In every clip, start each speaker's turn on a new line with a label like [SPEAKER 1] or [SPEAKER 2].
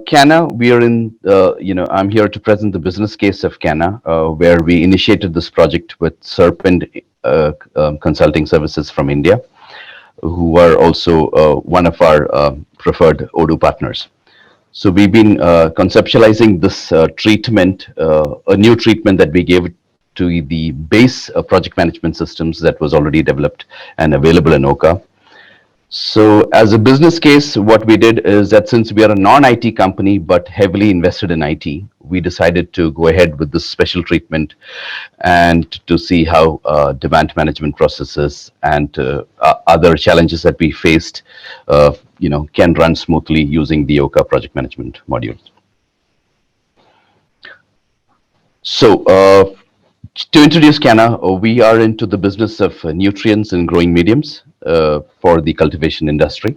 [SPEAKER 1] Canna, we are in, I'm here to present the business case of Canna, where we initiated this project with Serpent Consulting Services from India, who are also one of our preferred Odoo partners. So we've been conceptualizing this treatment, a new treatment that we gave to the base project management systems that was already developed and available in Oka. So as a business case, what we did is that since we are a non-IT company but heavily invested in IT, we decided to go ahead with this special treatment and to see how demand management processes and other challenges that we faced, can run smoothly using the Oka project management module. So, to introduce Canna, we are into the business of nutrients in growing mediums for the cultivation industry.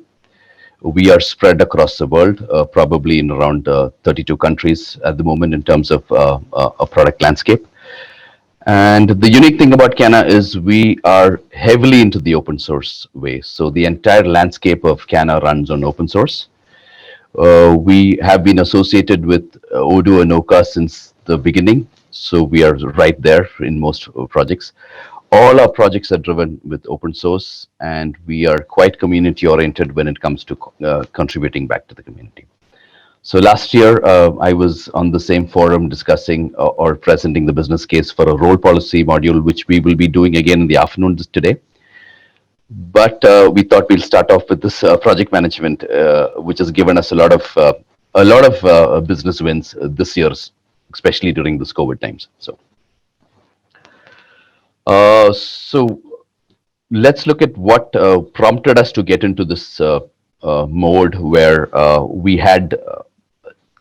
[SPEAKER 1] We are spread across the world, probably in around 32 countries at the moment in terms of a product landscape. And the unique thing about Canna is we are heavily into the open source way. So the entire landscape of Canna runs on open source. We have been associated with Odoo and Oka since the beginning, so we are right there in most projects. All our projects are driven with open source, and we are quite community oriented when it comes to contributing back to the community. So last year, I was on the same forum discussing or presenting the business case for a role policy module, which we will be doing again in the afternoon today. But we thought we'll start off with this project management, which has given us a lot of business wins this year, especially during this COVID times. So let's look at what prompted us to get into this mode where we had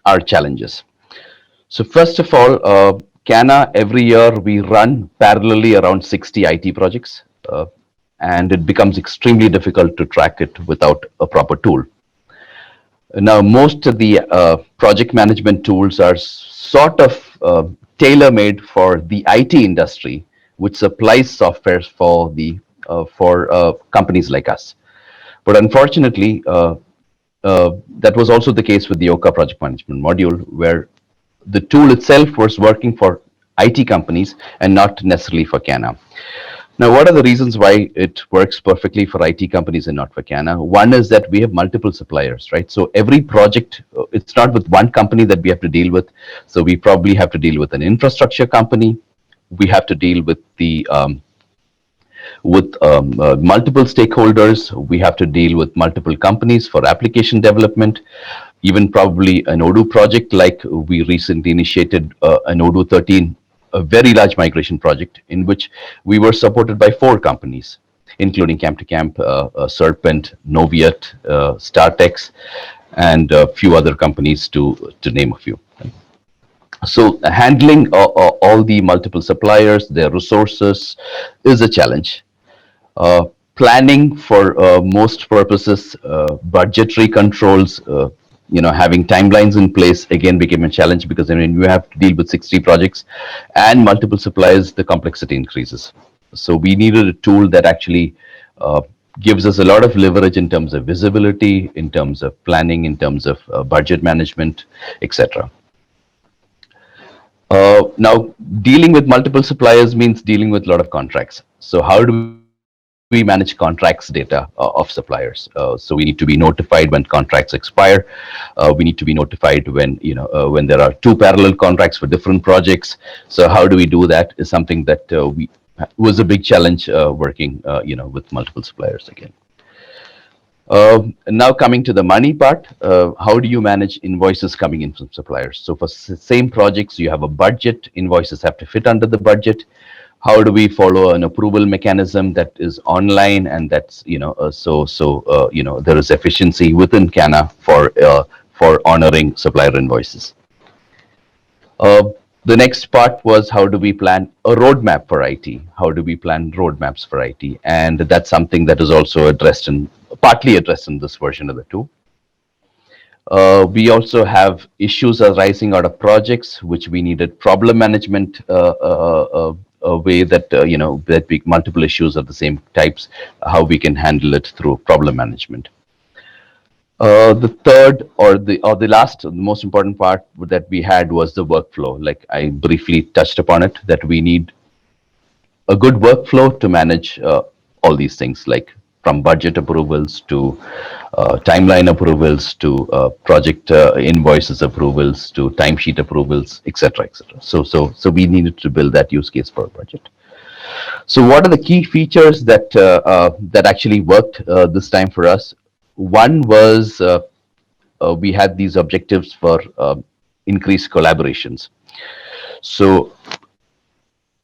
[SPEAKER 1] our challenges. So first of all, Canna, every year we run parallelly around 60 IT projects. And it becomes extremely difficult to track it without a proper tool. Now, most of the project management tools are sort of tailor-made for the IT industry, which supplies software for companies like us. But unfortunately, that was also the case with the Oka project management module, where the tool itself was working for IT companies and not necessarily for Canna. Now, what are the reasons why it works perfectly for IT companies and not for Canna? One is that we have multiple suppliers, right? So every project, it's not with one company that we have to deal with. So we probably have to deal with an infrastructure company. We have to deal with multiple stakeholders. We have to deal with multiple companies for application development. Even probably an Odoo project, like we recently initiated an Odoo 13, a very large migration project in which we were supported by 4 companies, including Camp to Camp, Serpent, Noviat, Startex, and a few other companies to name a few. So handling all the multiple suppliers, their resources is a challenge. Planning for most purposes, budgetary controls, having timelines in place again became a challenge, because when you have to deal with 60 projects and multiple suppliers, the complexity increases. So we needed a tool that actually gives us a lot of leverage in terms of visibility, in terms of planning, in terms of budget management, etc. Now, dealing with multiple suppliers means dealing with a lot of contracts. So how do we manage contracts data of suppliers? So we need to be notified when contracts expire. We need to be notified when there are 2 parallel contracts for different projects. So how do we do that is something that was a big challenge working with multiple suppliers again. Now coming to the money part, how do you manage invoices coming in from suppliers? So for same projects, you have a budget, invoices have to fit under the budget. How do we follow an approval mechanism that is online, and that's there is efficiency within Canna for honoring supplier invoices. The next part was, how do we plan a roadmap for IT? How do we plan roadmaps for IT? And that's something that is also partly addressed in this version of the tool. We also have issues arising out of projects, which we needed problem management, a way that that multiple issues of the same types, how we can handle it through problem management. The third or the last, the most important part that we had was the workflow. Like I briefly touched upon it, that we need a good workflow to manage all these things, like from budget approvals to timeline approvals to project invoices approvals to timesheet approvals, etc., etc. So we needed to build that use case for a budget. So what are the key features that actually worked this time for us? One was we had these objectives for increased collaborations. So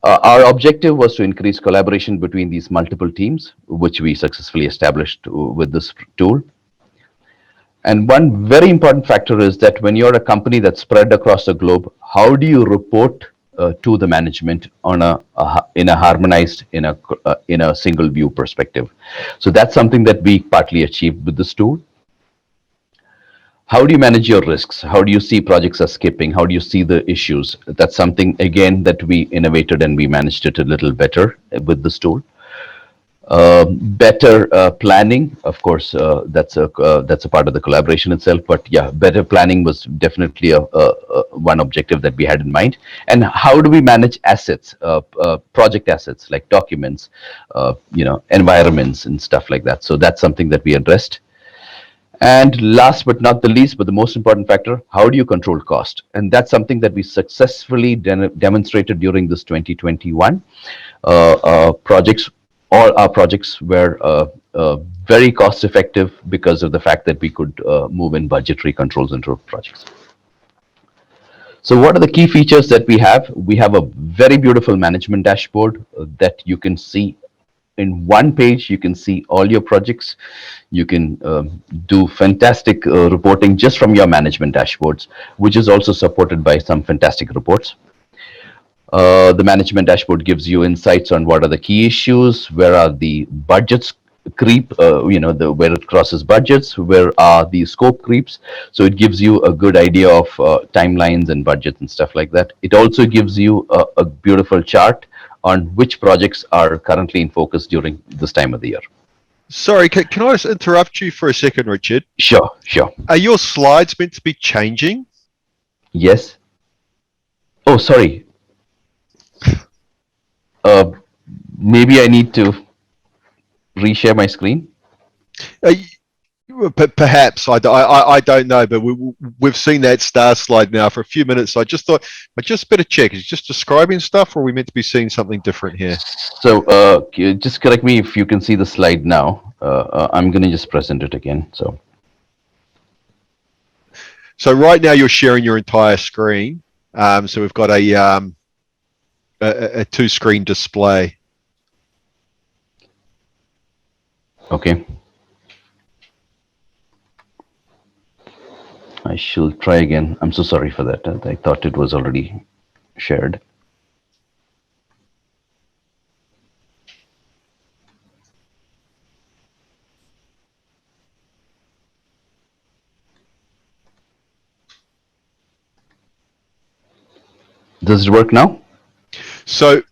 [SPEAKER 1] our objective was to increase collaboration between these multiple teams, which we successfully established with this tool. And one very important factor is that when you're a company that's spread across the globe, how do you report to the management on in a harmonized, in a single view perspective? So that's something that we partly achieved with this tool. How do you manage your risks? How do you see projects are skipping? How do you see the issues? That's something again that we innovated and we managed it a little better with this tool. Better planning, of course, that's a part of the collaboration itself. But yeah, better planning was definitely one objective that we had in mind. And how do we manage assets, project assets like documents, environments and stuff like that? So that's something that we addressed. And last but not the least, but the most important factor, how do you control cost? And that's something that we successfully demonstrated during this 2021 projects. All our projects were very cost effective because of the fact that we could move in budgetary controls into projects. So what are the key features that we have? We have a very beautiful management dashboard that you can see in one page. You can see all your projects. You can do fantastic reporting just from your management dashboards, which is also supported by some fantastic reports. The management dashboard gives you insights on what are the key issues, where are the budgets creep, where it crosses budgets, where are the scope creeps. So it gives you a good idea of timelines and budgets and stuff like that. It also gives you a beautiful chart on which projects are currently in focus during this time of the year.
[SPEAKER 2] Sorry, can I just interrupt you for a second, Richard?
[SPEAKER 1] Sure.
[SPEAKER 2] Are your slides meant to be changing?
[SPEAKER 1] Yes. Oh, sorry. Maybe I need to reshare my screen.
[SPEAKER 2] Perhaps I don't know, but we've seen that star slide now for a few minutes. So I just thought I just better check. Is it just describing stuff, or are we meant to be seeing something different here?
[SPEAKER 1] So just correct me if you can see the slide now. I'm going to just present it again.
[SPEAKER 2] So right now you're sharing your entire screen. So we've got a two-screen display.
[SPEAKER 1] Okay. I shall try again. I'm so sorry for that. I thought it was already shared. Does it work now?
[SPEAKER 2] So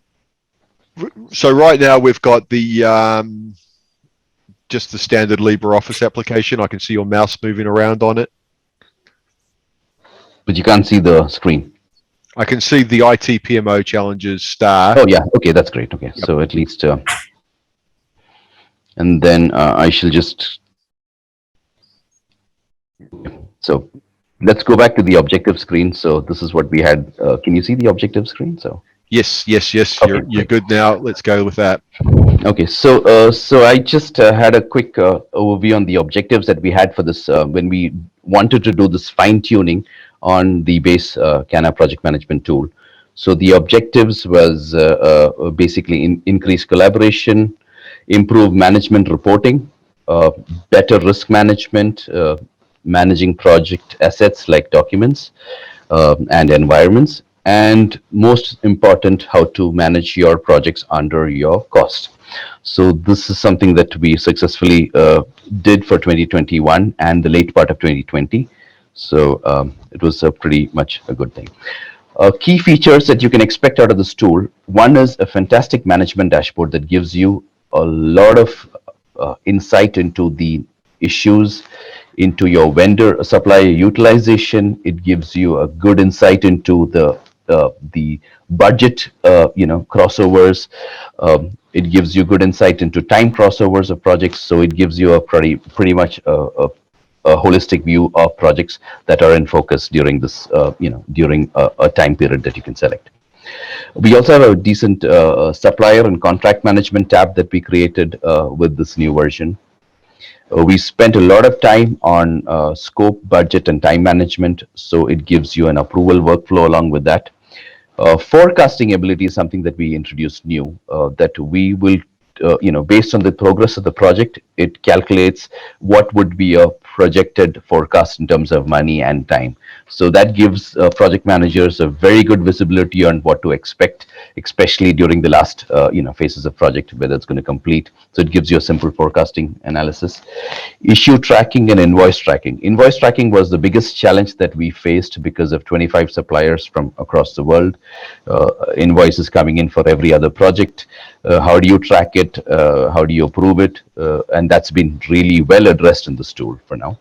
[SPEAKER 2] right now we've got the just the standard LibreOffice application. I can see your mouse moving around on it.
[SPEAKER 1] But you can't see the screen.
[SPEAKER 2] I can see the IT PMO challenges star.
[SPEAKER 1] Oh yeah, okay, that's great. Okay, yep. So at least, and then I shall just. So let's go back to the objective screen. So this is what we had. Can you see the objective screen? So.
[SPEAKER 2] Yes. Okay, you're good now. Let's go with that.
[SPEAKER 1] Okay, so I just had a quick overview on the objectives that we had for this when we wanted to do this fine tuning on the base CANA project management tool. So the objectives was basically increase collaboration, improve management reporting, better risk management, managing project assets like documents and environments, and most important, how to manage your projects under your cost. So this is something that we successfully did for 2021 and the late part of 2020. So it was pretty much a good thing. Key features that you can expect out of this tool. One is a fantastic management dashboard that gives you a lot of insight into the issues, into your vendor supplier utilization. It gives you a good insight into the budget, crossovers. It gives you good insight into time crossovers of projects. So it gives you a pretty much a holistic view of projects that are in focus during this, during a time period that you can select. We also have a decent supplier and contract management tab that we created with this new version. We spent a lot of time on scope, budget, and time management, so it gives you an approval workflow along with that. Forecasting ability is something that we introduced new, that we will, based on the progress of the project, it calculates what would be a projected forecast in terms of money and time. So that gives project managers a very good visibility on what to expect, especially during the last, phases of project, whether it's going to complete. So it gives you a simple forecasting analysis. Issue tracking and invoice tracking. Invoice tracking was the biggest challenge that we faced because of 25 suppliers from across the world, invoices coming in for every other project. How do you track it? How do you approve it? And that's been really well addressed in this tool for now.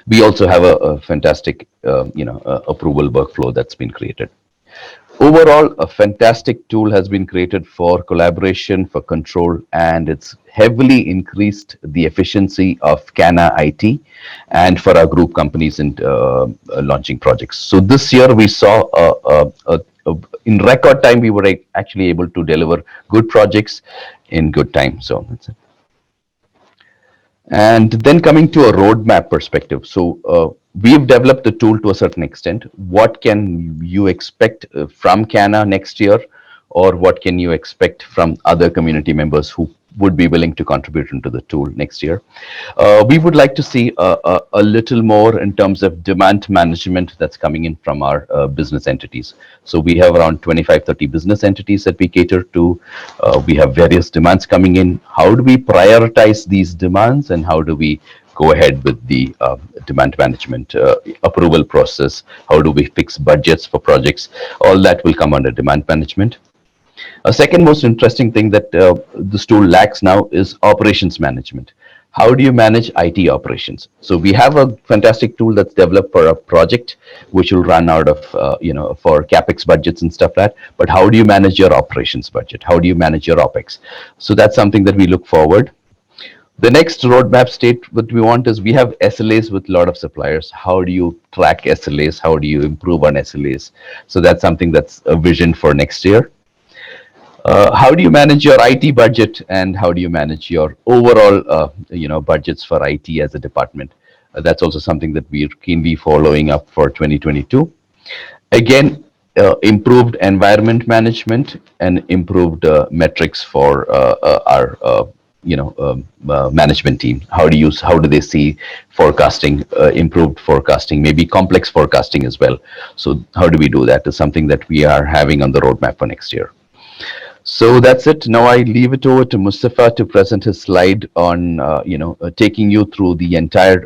[SPEAKER 1] We also have a fantastic, approval workflow that's been created. Overall, a fantastic tool has been created for collaboration, for control, and it's heavily increased the efficiency of Canna IT and for our group companies in launching projects. So this year we saw in record time we were actually able to deliver good projects in good time. So that's it. And then coming to a roadmap perspective. So we've developed the tool to a certain extent. What can you expect from Canna next year? Or what can you expect from other community members who would be willing to contribute into the tool next year? We would like to see a little more in terms of demand management that's coming in from our business entities. So we have around 25-30 business entities that we cater to. We have various demands coming in. How do we prioritize these demands, and how do we go ahead with the demand management approval process? How do we fix budgets for projects? All that will come under demand management. A second most interesting thing that this tool lacks now is operations management. How do you manage IT operations? So we have a fantastic tool that's developed for a project, which will run out of, for CapEx budgets and stuff like that. But how do you manage your operations budget? How do you manage your OpEx? So that's something that we look forward. The next roadmap state what we want is we have SLAs with a lot of suppliers. How do you track SLAs? How do you improve on SLAs? So that's something that's a vision for next year. How do you manage your IT budget, and how do you manage your overall, budgets for IT as a department? That's also something that we're keenly following up for 2022. Again, improved environment management and improved metrics for our management team. How do they see forecasting, improved forecasting, maybe complex forecasting as well? So how do we do that is something that we are having on the roadmap for next year. So that's it. Now I leave it over to Mustafa to present his slide on, taking you through the entire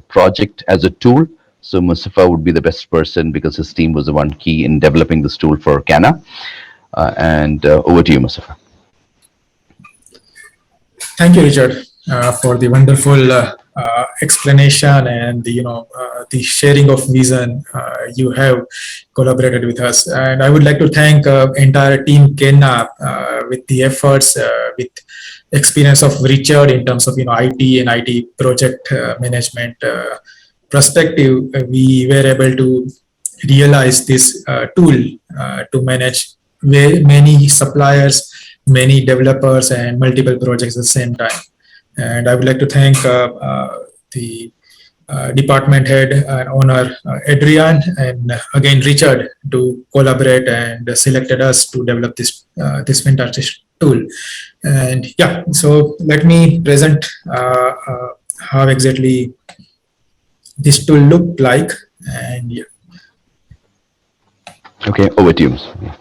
[SPEAKER 1] project as a tool. So Mustafa would be the best person because his team was the one key in developing this tool for Canna. And over to you, Mustafa.
[SPEAKER 3] Thank you, Richard, for the wonderful explanation and the sharing of vision. You have collaborated with us, and I would like to thank entire team Canna with the efforts, with experience of Richard in terms of IT and IT project management perspective. We were able to realize this tool to manage many suppliers, many developers, and multiple projects at the same time. And I would like to thank the department head and owner Adrian, and again Richard, to collaborate and selected us to develop this fantastic tool. And yeah, so let me present how exactly this tool looked like. And yeah.
[SPEAKER 1] Okay, over to you, Mustafa.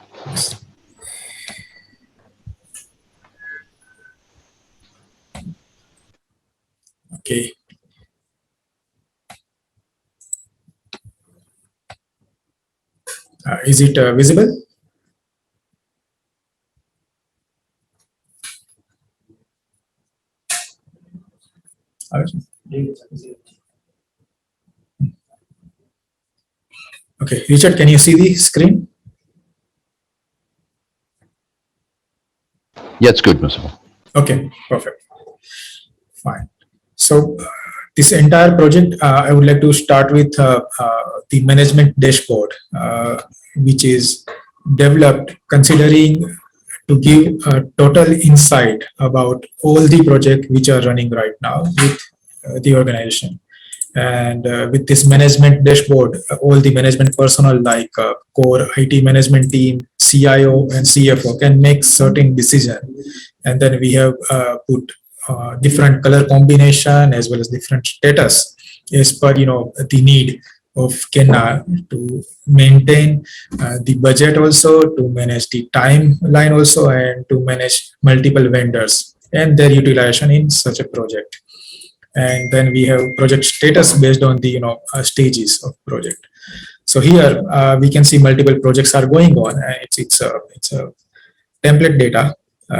[SPEAKER 3] Okay. Is it visible? Okay, Richard, can you see the screen?
[SPEAKER 1] Yeah, it's good, Mustafa.
[SPEAKER 3] Okay, perfect. Fine. So this entire project, I would like to start with the management dashboard, which is developed considering to give a total insight about all the projects which are running right now with the organization. And with this management dashboard, all the management personnel like core IT management team, CIO and CFO can make certain decision. And then we have put different color combination as well as different status as per the need of Kenna to maintain the budget, also to manage the timeline also, and to manage multiple vendors and their utilization in such a project. And then we have project status based on the stages of project. So here we can see multiple projects are going on. It's a template data.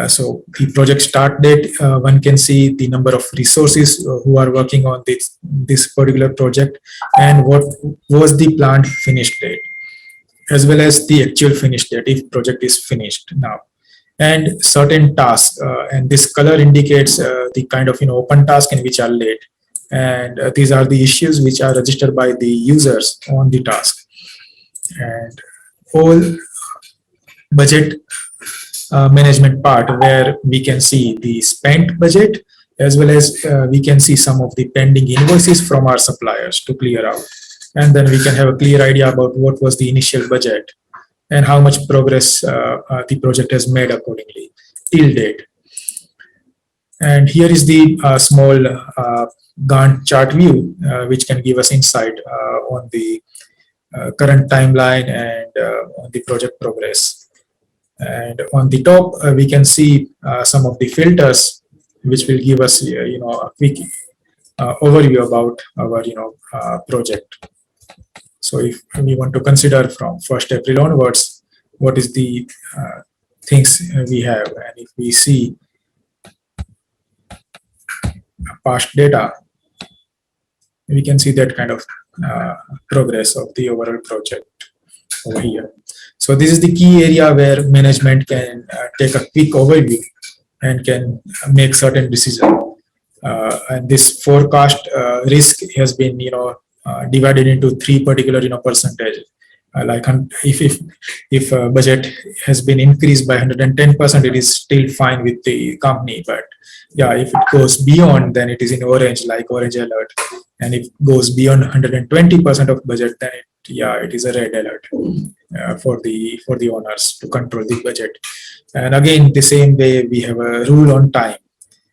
[SPEAKER 3] So the project start date, one can see the number of resources who are working on this particular project, and what was the planned finish date, as well as the actual finish date if project is finished now, and certain tasks. And this color indicates the kind of open task in which are late, and these are the issues which are registered by the users on the task. And all budget management part, where we can see the spent budget, as well as we can see some of the pending invoices from our suppliers to clear out. And then we can have a clear idea about what was the initial budget and how much progress the project has made accordingly till date. And here is the small Gantt chart view, which can give us insight on the current timeline and on the project progress. And on the top, we can see some of the filters, which will give us a quick overview about our project. So if we want to consider from 1st April onwards, what is the things we have, and if we see past data, we can see that kind of progress of the overall project over here. So this is the key area where management can take a quick overview and can make certain decisions. And this forecast risk has been divided into 3 particular percentage. Like if budget has been increased by 110%, it is still fine with the company. But yeah, if it goes beyond, then it is in orange, like orange alert. And if it goes beyond 120% of budget, then it is a red alert for the owners to control the budget. And again, the same way, we have a rule on time.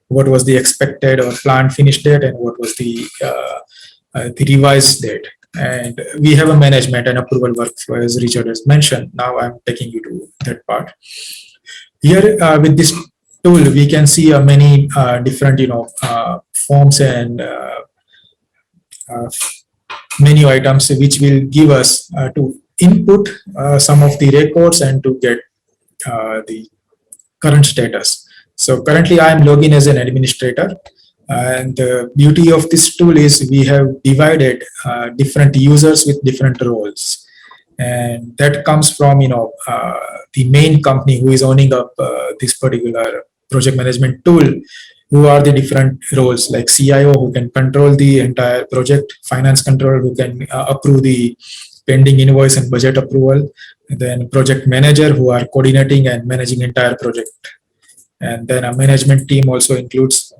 [SPEAKER 3] What was the expected or planned finish date, and what was the revised date. And we have a management and approval workflow, as Richard has mentioned. Now I'm taking you to that part. Here with this tool, we can see many different forms and menu items, which will give us to input some of the records and to get the current status. So currently I am logged in as an administrator. And the beauty of this tool is we have divided different users with different roles. And that comes from, the main company who is owning up this particular project management tool, who are the different roles, like CIO, who can control the entire project, finance controller, who can approve the pending invoice and budget approval, and then project manager, who are coordinating and managing entire project. And then a management team also includes,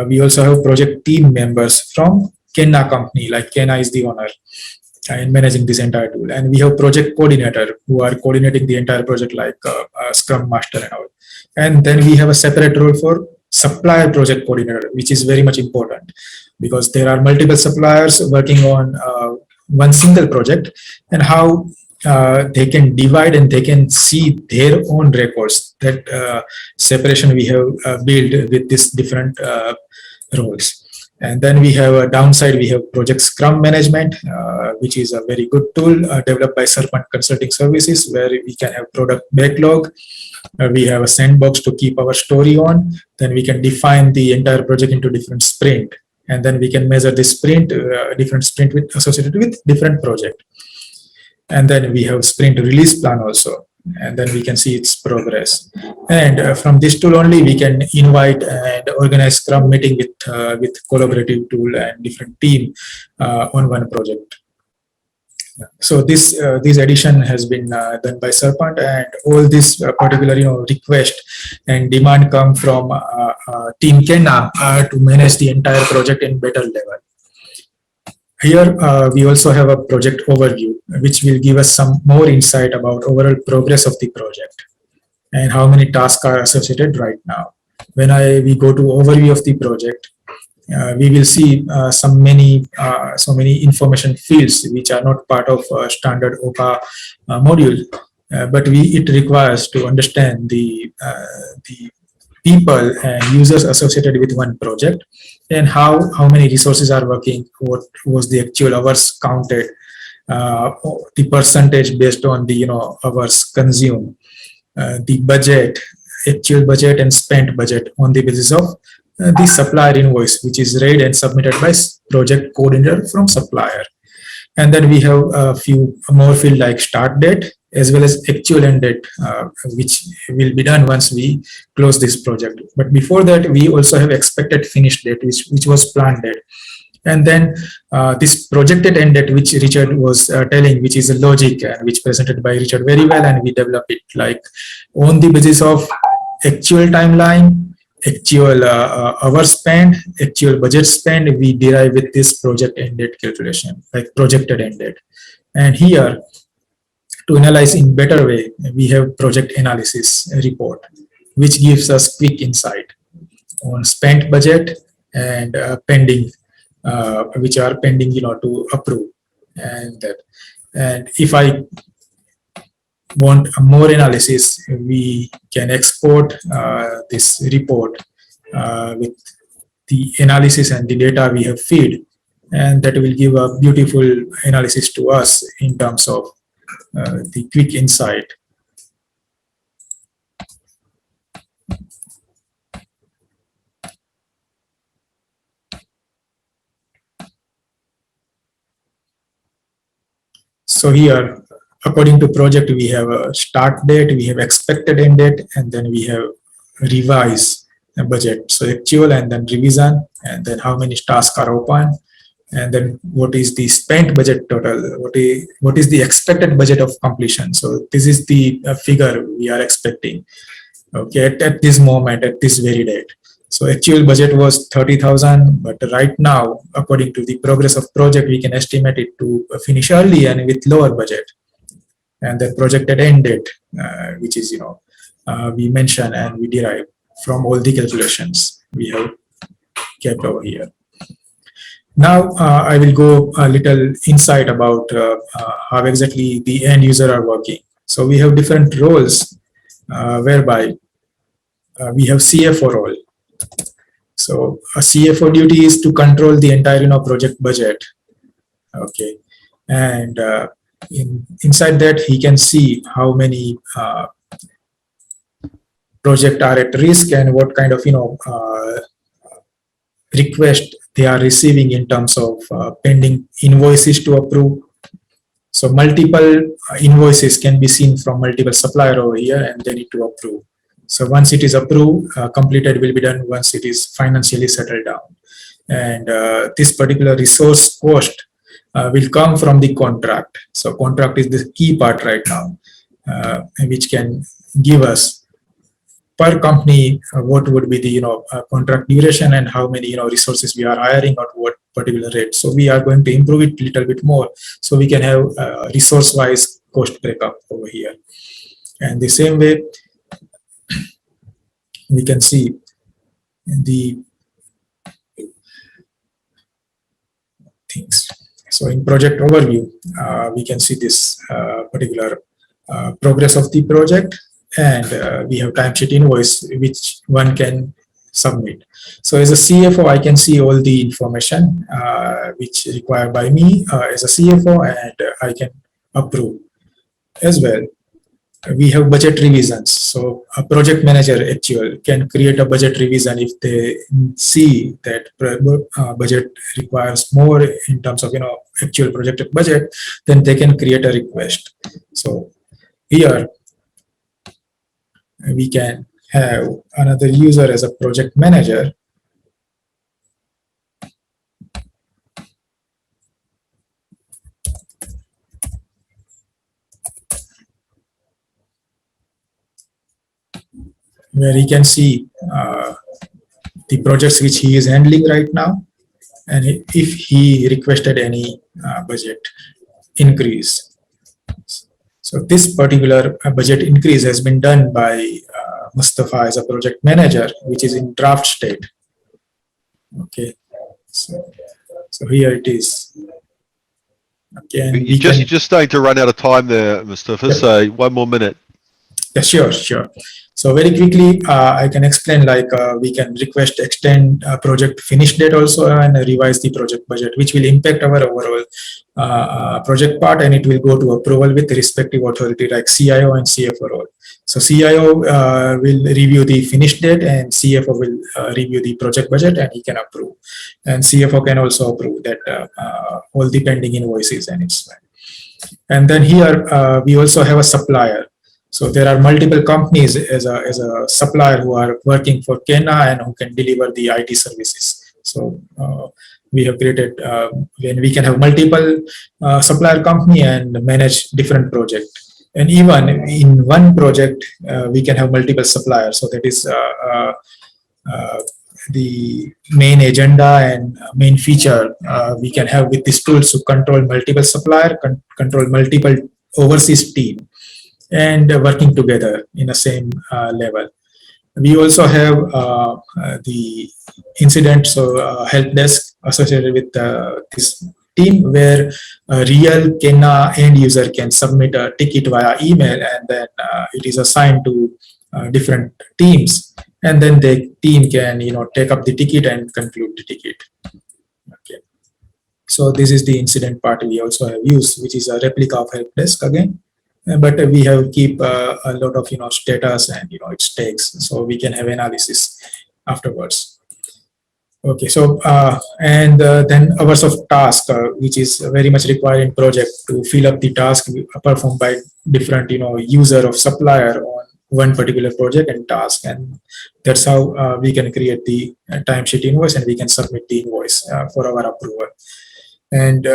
[SPEAKER 3] we also have project team members from Kenna company, like Kenna is the owner and managing this entire tool. And we have project coordinator who are coordinating the entire project, like Scrum Master and all. And then we have a separate role for supplier project coordinator, which is very much important because there are multiple suppliers working on one single project, and how they can divide and they can see their own records. That separation we have built with these different roles. And then we have a downside, we have project Scrum management, which is a very good tool developed by Serpent Consulting Services, where we can have product backlog. We have a sandbox to keep our story on. Then we can define the entire project into different sprint and then we can measure the sprint, different sprint associated with different project. And then we have sprint release plan also, and then we can see its progress. And from this tool only, we can invite and organize Scrum meeting with collaborative tool and different team on one project. So this addition has been done by Serpent, and all this particular request and demand come from Team Kenna to manage the entire project in better level. Here we also have a project overview, which will give us some more insight about overall progress of the project and how many tasks are associated right now. When we go to overview of the project, we will see so many information fields which are not part of standard OPA module, but it requires to understand the people and users associated with one project, and how many resources are working, what was the actual hours counted, the percentage based on the hours consumed, the budget, actual budget and spent budget on the basis of the supplier invoice, which is read and submitted by project coordinator from supplier. And then we have a few more field like start date as well as actual end date, which will be done once we close this project. But before that, we also have expected finish date, which was planned date. And then this projected end date, which Richard was telling, which is a logic and which presented by Richard very well, and we develop it like on the basis of actual timeline, actual hours spent, actual budget spent, we derive with this project end date calculation, like projected end date. And here, to analyze in better way, we have project analysis report, which gives us quick insight on spent budget and pending, which are pending, to approve. And if I want more analysis, we can export this report with the analysis and the data we have feed, and that will give a beautiful analysis to us in terms of the quick insight. So here, according to project, we have a start date, we have expected end date, and then we have revise budget. So actual and then revision, and then how many tasks are open, and then what is the spent budget total, what is the expected budget of completion. So this is the figure we are expecting, okay, at this moment, at this very date. So actual budget was 30,000, but right now, according to the progress of project, we can estimate it to finish early and with lower budget. And the projected end date, which is, we mention and we derive from all the calculations we have kept over here. Now, I will go a little insight about how exactly the end user are working. So we have different roles whereby we have CFO role. So a CFO duty is to control the entire, project budget. Okay, and inside that, he can see how many projects are at risk and what kind of, request they are receiving in terms of pending invoices to approve. So multiple invoices can be seen from multiple supplier over here, and they need to approve. So once it is approved, completed will be done once it is financially settled down. And this particular resource cost will come from the contract. So contract is the key part right now, which can give us per company what would be the contract duration and how many resources we are hiring at what particular rate. So we are going to improve it a little bit more, so we can have resource wise cost breakup over here. And the same way we can see the things. So in project overview, we can see this particular progress of the project, and we have timesheet invoice which one can submit. So as a CFO, I can see all the information which required by me as a CFO, and I can approve as well. we have budget revisions. So a project manager actual can create a budget revision if they see that budget requires more in terms of actual projected budget, then they can create a request. So here we can have another user as a project manager. Where he can see the projects which he is handling right now, and if he requested any budget increase. So this particular budget increase has been done by Mustafa as a project manager, which is in draft state. Okay, so here it is. Okay, and we
[SPEAKER 2] You're
[SPEAKER 3] can,
[SPEAKER 2] just starting to run out of time there, Mustafa.
[SPEAKER 3] Yeah.
[SPEAKER 2] So 1 more minute.
[SPEAKER 3] yeah, sure. So very quickly, I can explain like we can request extend project finish date also and revise the project budget, which will impact our overall project part, and it will go to approval with respective authority like CIO and CFO role. So CIO will review the finish date, and CFO will review the project budget, and he can approve. And CFO can also approve that all the pending invoices, and it's fine. And then here we also have a supplier. So there are multiple companies as a supplier who are working for Kenna and who can deliver the IT services. So we have created when we can have multiple supplier company and manage different projects. And even in one project, we can have multiple suppliers. So that is the main agenda and main feature we can have with these tools to control multiple supplier, control multiple overseas team, and working together in the same level. We also have the incident, so help desk associated with this team, where a real Kenna end user can submit a ticket via email, and then it is assigned to different teams, and then the team can take up the ticket and conclude the ticket. Okay. So this is the incident part we also have used, which is a replica of help desk again. But we have keep a lot of status and its stakes, so we can have analysis afterwards. Okay, so and then hours of task, which is very much required in project to fill up the task performed by different user of supplier on one particular project and task, and that's how we can create the timesheet invoice, and we can submit the invoice for our approval. And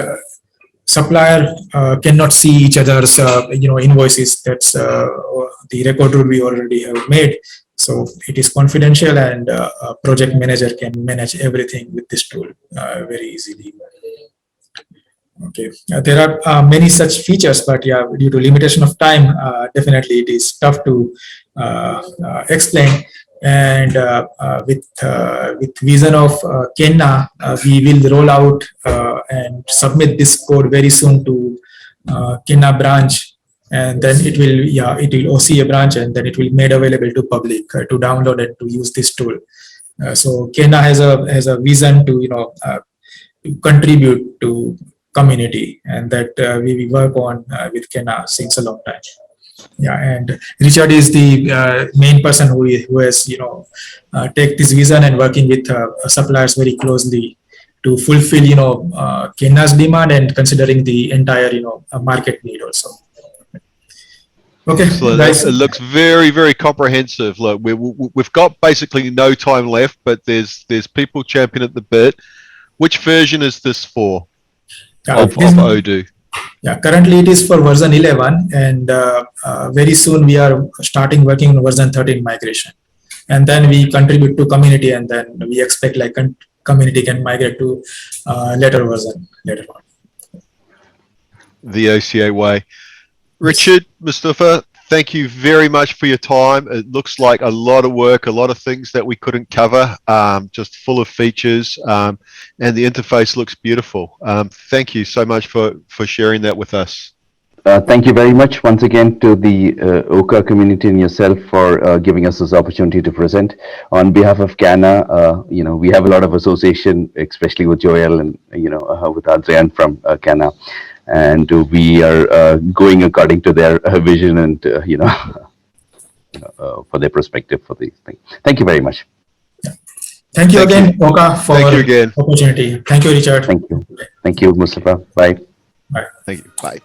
[SPEAKER 3] supplier cannot see each other's invoices. That's the record rule we already have made, so it is confidential, and a project manager can manage everything with this tool very easily. Okay, there are many such features, but yeah, due to limitation of time, definitely it is tough to explain. And with vision of Kenna, we will roll out and submit this code very soon to Kenna branch, and then it will OCA branch, and then it will be made available to public to download and to use this tool. So Kenna has a vision to contribute to community, and that we work on with Kenna since a long time. Yeah, and Richard is the main person who has take this vision and working with suppliers very closely to fulfill Kenna's demand and considering the entire market need also. Okay,
[SPEAKER 2] So
[SPEAKER 3] guys.
[SPEAKER 2] it looks very, very comprehensive. Look, we've got basically no time left, but there's people champing at the bit. Which version is this for of Odoo?
[SPEAKER 3] Yeah, currently it is for version 11, and very soon we are starting working on version 13 migration, and then we contribute to community, and then we expect like community can migrate to later version later on.
[SPEAKER 2] The OCA way. Richard, Mustafa, thank you very much for your time. It looks like a lot of work, a lot of things that we couldn't cover, just full of features, and the interface looks beautiful. Thank you so much for sharing that with us.
[SPEAKER 1] Thank you very much once again to the OCA community and yourself for giving us this opportunity to present. On behalf of Kenna, we have a lot of association, especially with Joel and with Adrian from Kenna. and we are going according to their vision and for their perspective for these things. Thank you very much.
[SPEAKER 3] Thank you
[SPEAKER 2] Thank
[SPEAKER 3] again, Oka, for
[SPEAKER 2] Thank you again.
[SPEAKER 3] opportunity. Thank you, Richard.
[SPEAKER 1] Thank you, Mustafa. Bye.
[SPEAKER 3] Bye.
[SPEAKER 2] Thank you. Bye.